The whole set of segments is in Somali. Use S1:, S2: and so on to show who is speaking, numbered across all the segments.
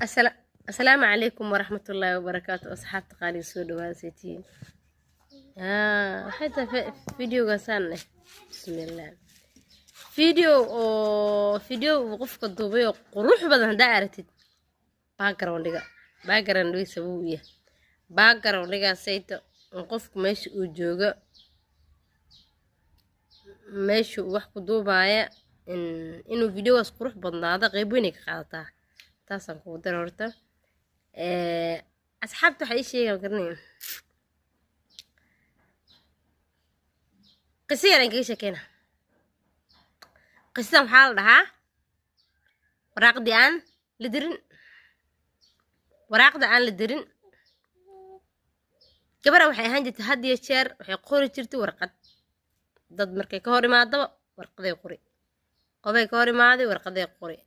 S1: السلام عليكم ورحمة الله وبركاته. أصحاب تقالي سود واسيتين حتى في فيديو قصانه. بسم الله. فيديو وقف الضوبي وقروح بدن دائرتي باكرون دي سويه باكرون دي سيتو وقف ماشي وجوجا ماشي وحكو دوبايا إنه فيديوغاس قروح بدناada qayb weyn ka qaadataa taasaan kugu dar horta asxaabta waxa ii sheegaan garnay qisiyar aan kaga sheekeyna qisadan waxaa la dhahaa waraaqda aan la dirin gabadha waxay ahaan jirtay had iyo jeer waxay qori jirtay warqad dad markay ka hor imaadaba warqaday qori qofay ka hor imaaday warqaday qori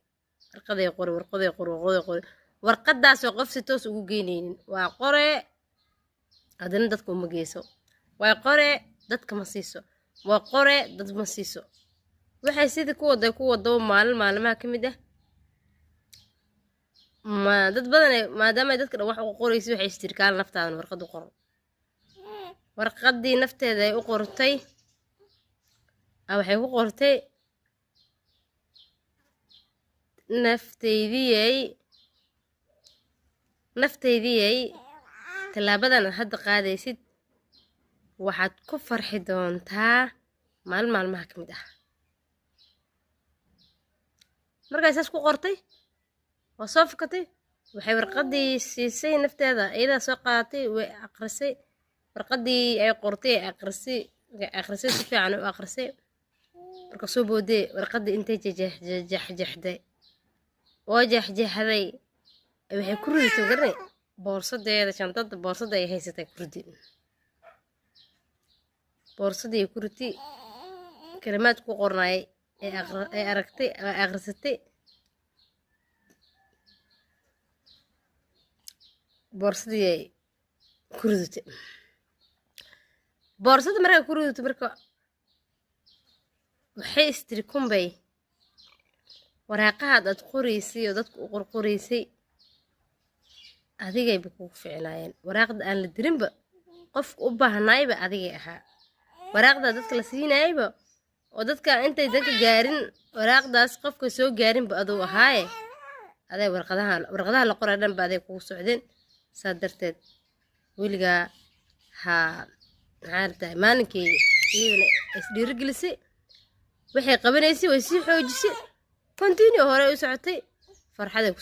S1: warqadaas oo qof si toos ugu geyneynin waa qore adana dadka uma geyso waa qore dadka ma siiso waa qore dad ma siiso waxay sidii ku wado maalmaha ka mid ah dad badan maadaama dadka wax u qoraysi waxay istirkaan naftaadan warqad u qoro warqadii nafteeda ay u qortay waxay ku qortay nafteydiyay talaabadan aad hadda qaadaysid waxaad ku farxi doontaa maalmaha ka mid ah markay saas ku qortay waa soo fakatay waxay warqadii siisay nafteeda iyadaa soo qaadatay way aqrisay warqadii ay qortay aqrisay si fiican u aqrisay marka soo boodee warqadii intay jeexday waxay ku riday garnay boorsadeeda shantada boorsada ay haysatay ku riday boorsadii ku riday kalimaad ku qornay ay aragtay ay akhrisatay boorsadii ay ku riday boorsada markay ku riday marka waxay istiri kumbay waraaqahaad aad qoraysay oo dadku u qorqoraysay adigayba kugu ficnaayeen waraaqda aan la dirinba qofka u baahnaayba adigay ahaa waraaqda dadka la siinayba oo dadka intay dadka gaarin waraaqdaas qofka soo gaarinba aduu ahaaye aday warqadaha la qoray dhanba aday kugu socdeen saa darteed weligaa maxaa tahay maalinkii iyadana isdhiirigelisay waxay qabanaysay way sii xoojisay continue hore u socotay farxaday ku